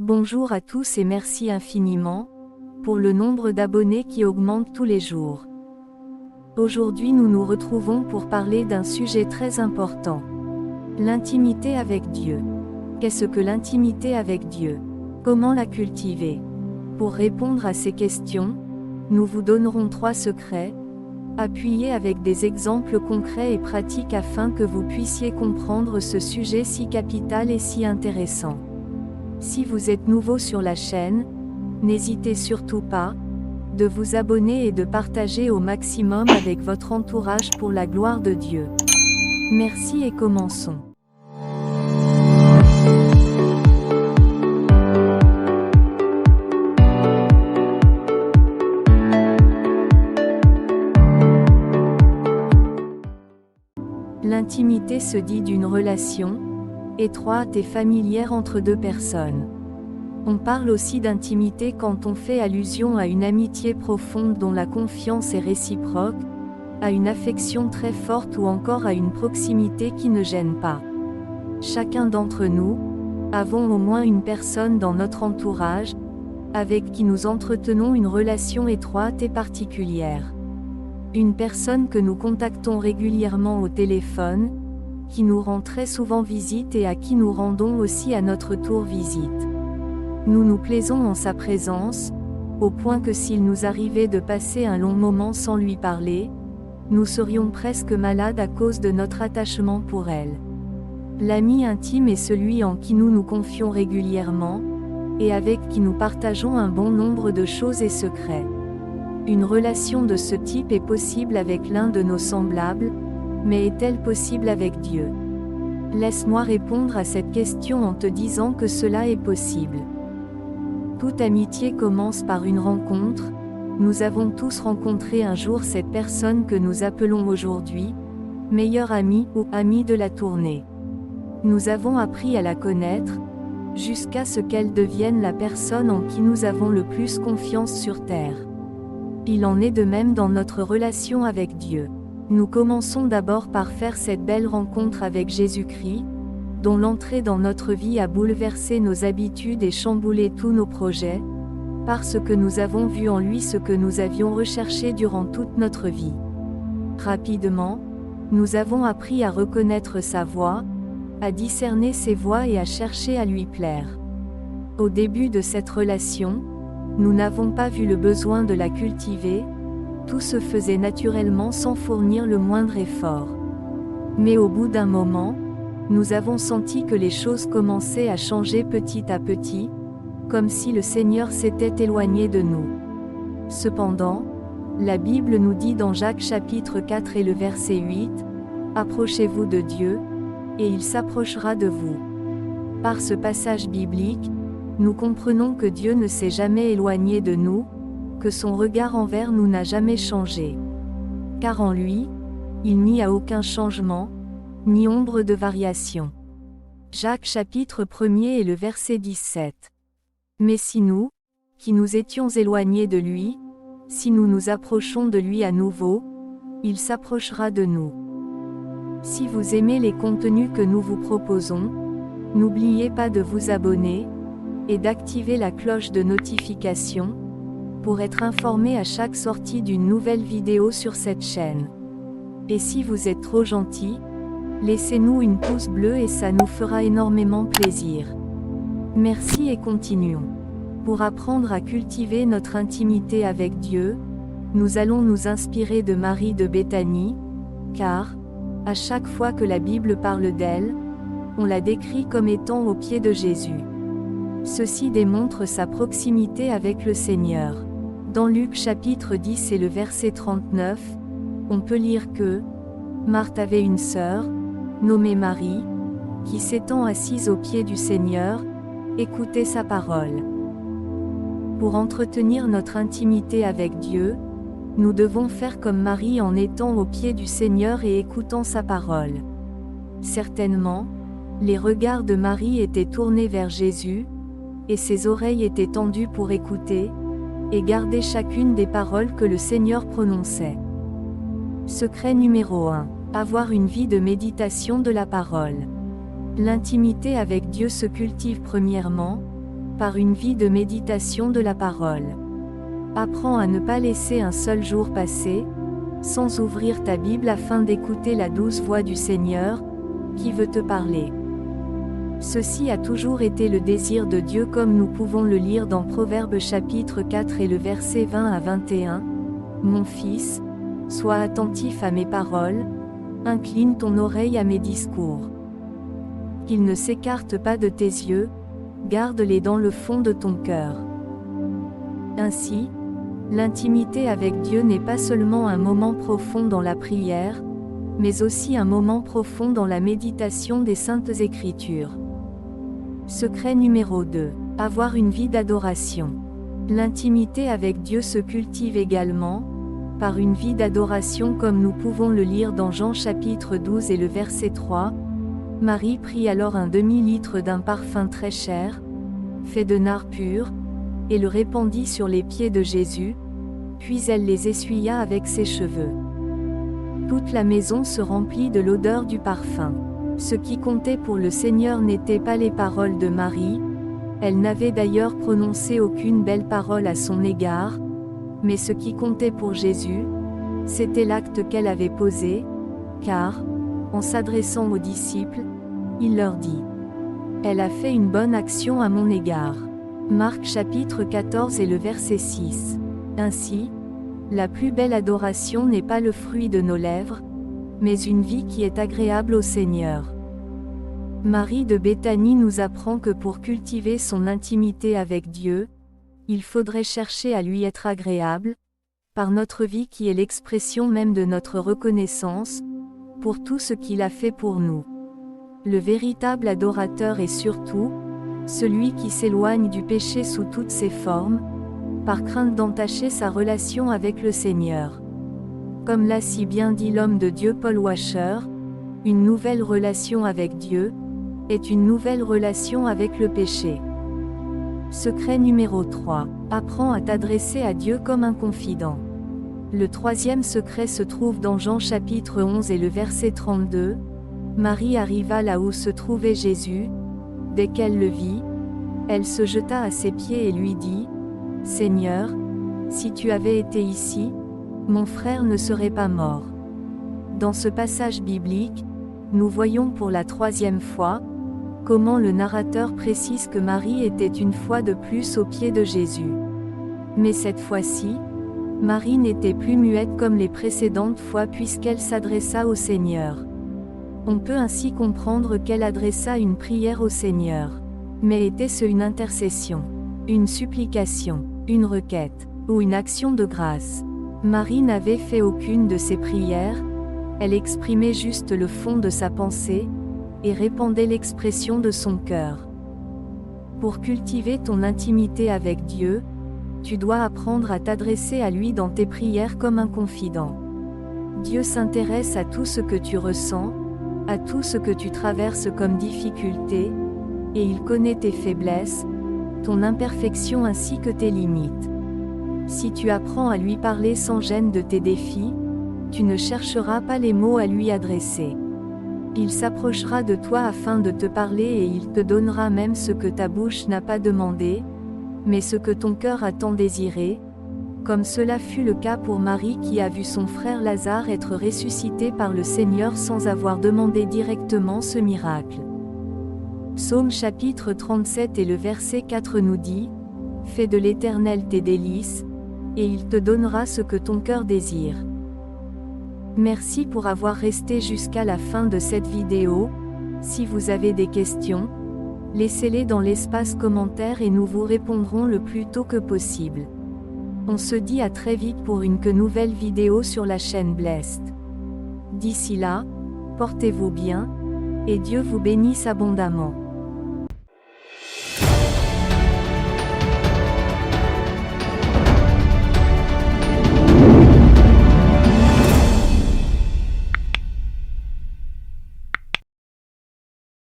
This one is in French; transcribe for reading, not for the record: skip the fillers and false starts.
Bonjour à tous et merci infiniment pour le nombre d'abonnés qui augmente tous les jours. Aujourd'hui nous nous retrouvons pour parler d'un sujet très important. L'intimité avec Dieu. Qu'est-ce que l'intimité avec Dieu? Comment la cultiver? Pour répondre à ces questions, nous vous donnerons 3 secrets, appuyés avec des exemples concrets et pratiques afin que vous puissiez comprendre ce sujet si capital et si intéressant. Si vous êtes nouveau sur la chaîne, n'hésitez surtout pas de vous abonner et de partager au maximum avec votre entourage pour la gloire de Dieu. Merci et commençons. L'intimité se dit d'une relation étroite et familière entre deux personnes. On parle aussi d'intimité quand on fait allusion à une amitié profonde dont la confiance est réciproque, à une affection très forte ou encore à une proximité qui ne gêne pas. Chacun d'entre nous avons au moins une personne dans notre entourage, avec qui nous entretenons une relation étroite et particulière. Une personne que nous contactons régulièrement au téléphone, qui nous rend très souvent visite et à qui nous rendons aussi à notre tour visite. Nous nous plaisons en sa présence, au point que s'il nous arrivait de passer un long moment sans lui parler, nous serions presque malades à cause de notre attachement pour elle. L'ami intime est celui en qui nous nous confions régulièrement, et avec qui nous partageons un bon nombre de choses et secrets. Une relation de ce type est possible avec l'un de nos semblables, mais est-elle possible avec Dieu? Laisse-moi répondre à cette question en te disant que cela est possible. Toute amitié commence par une rencontre. Nous avons tous rencontré un jour cette personne que nous appelons aujourd'hui meilleur ami ou ami de la tournée. Nous avons appris à la connaître, jusqu'à ce qu'elle devienne la personne en qui nous avons le plus confiance sur terre. Il en est de même dans notre relation avec Dieu. Nous commençons d'abord par faire cette belle rencontre avec Jésus-Christ, dont l'entrée dans notre vie a bouleversé nos habitudes et chamboulé tous nos projets, parce que nous avons vu en lui ce que nous avions recherché durant toute notre vie. Rapidement, nous avons appris à reconnaître sa voix, à discerner ses voies et à chercher à lui plaire. Au début de cette relation, nous n'avons pas vu le besoin de la cultiver, tout se faisait naturellement sans fournir le moindre effort. Mais au bout d'un moment, nous avons senti que les choses commençaient à changer petit à petit, comme si le Seigneur s'était éloigné de nous. Cependant, la Bible nous dit dans Jacques chapitre 4 et le verset 8, « Approchez-vous de Dieu, et il s'approchera de vous. » Par ce passage biblique, nous comprenons que Dieu ne s'est jamais éloigné de nous, que son regard envers nous n'a jamais changé. Car en lui, il n'y a aucun changement, ni ombre de variation. Jacques chapitre 1er et le verset 17. Mais si nous, qui nous étions éloignés de lui, si nous nous approchons de lui à nouveau, il s'approchera de nous. Si vous aimez les contenus que nous vous proposons, n'oubliez pas de vous abonner, et d'activer la cloche de notification, pour être informé à chaque sortie d'une nouvelle vidéo sur cette chaîne. Et si vous êtes trop gentil, laissez-nous une pouce bleu et ça nous fera énormément plaisir. Merci et continuons. Pour apprendre à cultiver notre intimité avec Dieu, nous allons nous inspirer de Marie de Béthanie, car, à chaque fois que la Bible parle d'elle, on la décrit comme étant aux pieds de Jésus. Ceci démontre sa proximité avec le Seigneur. Dans Luc chapitre 10 et le verset 39, on peut lire que Marthe avait une sœur, nommée Marie, qui s'étant assise aux pieds du Seigneur, écoutait sa parole. Pour entretenir notre intimité avec Dieu, nous devons faire comme Marie en étant aux pieds du Seigneur et écoutant sa parole. Certainement, les regards de Marie étaient tournés vers Jésus, et ses oreilles étaient tendues pour écouter, et garder chacune des paroles que le Seigneur prononçait. Secret numéro 1. Avoir une vie de méditation de la parole. L'intimité avec Dieu se cultive premièrement, par une vie de méditation de la parole. Apprends à ne pas laisser un seul jour passer, sans ouvrir ta Bible afin d'écouter la douce voix du Seigneur, qui veut te parler. Ceci a toujours été le désir de Dieu comme nous pouvons le lire dans Proverbes chapitre 4 et le verset 20 à 21. Mon fils, sois attentif à mes paroles, incline ton oreille à mes discours. Qu'ils ne s'écartent pas de tes yeux, garde-les dans le fond de ton cœur. Ainsi, l'intimité avec Dieu n'est pas seulement un moment profond dans la prière, mais aussi un moment profond dans la méditation des Saintes Écritures. Secret numéro 2. Avoir une vie d'adoration. L'intimité avec Dieu se cultive également, par une vie d'adoration comme nous pouvons le lire dans Jean chapitre 12 et le verset 3. Marie prit alors un demi-litre d'un parfum très cher, fait de nard pur, et le répandit sur les pieds de Jésus, puis elle les essuya avec ses cheveux. Toute la maison se remplit de l'odeur du parfum. Ce qui comptait pour le Seigneur n'étaient pas les paroles de Marie, elle n'avait d'ailleurs prononcé aucune belle parole à son égard, mais ce qui comptait pour Jésus, c'était l'acte qu'elle avait posé, car, en s'adressant aux disciples, il leur dit : « Elle a fait une bonne action à mon égard. » Marc chapitre 14 et le verset 6. Ainsi, la plus belle adoration n'est pas le fruit de nos lèvres, mais une vie qui est agréable au Seigneur. Marie de Béthanie nous apprend que pour cultiver son intimité avec Dieu, il faudrait chercher à lui être agréable, par notre vie qui est l'expression même de notre reconnaissance, pour tout ce qu'il a fait pour nous. Le véritable adorateur est surtout, celui qui s'éloigne du péché sous toutes ses formes, par crainte d'entacher sa relation avec le Seigneur. Comme l'a si bien dit l'homme de Dieu Paul Washer, une nouvelle relation avec Dieu est une nouvelle relation avec le péché. Secret numéro 3. Apprends à t'adresser à Dieu comme un confident. Le troisième secret se trouve dans Jean chapitre 11 et le verset 32. Marie arriva là où se trouvait Jésus. Dès qu'elle le vit, elle se jeta à ses pieds et lui dit : « Seigneur, si tu avais été ici, mon frère ne serait pas mort. » Dans ce passage biblique, nous voyons pour la troisième fois, comment le narrateur précise que Marie était une fois de plus aux pieds de Jésus. Mais cette fois-ci, Marie n'était plus muette comme les précédentes fois puisqu'elle s'adressa au Seigneur. On peut ainsi comprendre qu'elle adressa une prière au Seigneur. Mais était-ce une intercession, une supplication, une requête, ou une action de grâce ? Marie n'avait fait aucune de ces prières, elle exprimait juste le fond de sa pensée, et répandait l'expression de son cœur. Pour cultiver ton intimité avec Dieu, tu dois apprendre à t'adresser à lui dans tes prières comme un confident. Dieu s'intéresse à tout ce que tu ressens, à tout ce que tu traverses comme difficulté, et il connaît tes faiblesses, ton imperfection ainsi que tes limites. Si tu apprends à lui parler sans gêne de tes défis, tu ne chercheras pas les mots à lui adresser. Il s'approchera de toi afin de te parler et il te donnera même ce que ta bouche n'a pas demandé, mais ce que ton cœur a tant désiré, comme cela fut le cas pour Marie qui a vu son frère Lazare être ressuscité par le Seigneur sans avoir demandé directement ce miracle. Psaume chapitre 37 et le verset 4 nous dit : « Fais de l'Éternel tes délices, et il te donnera ce que ton cœur désire. » Merci pour avoir resté jusqu'à la fin de cette vidéo. Si vous avez des questions, laissez-les dans l'espace commentaire et nous vous répondrons le plus tôt que possible. On se dit à très vite pour une nouvelle vidéo sur la chaîne Blessed. D'ici là, portez-vous bien, et Dieu vous bénisse abondamment.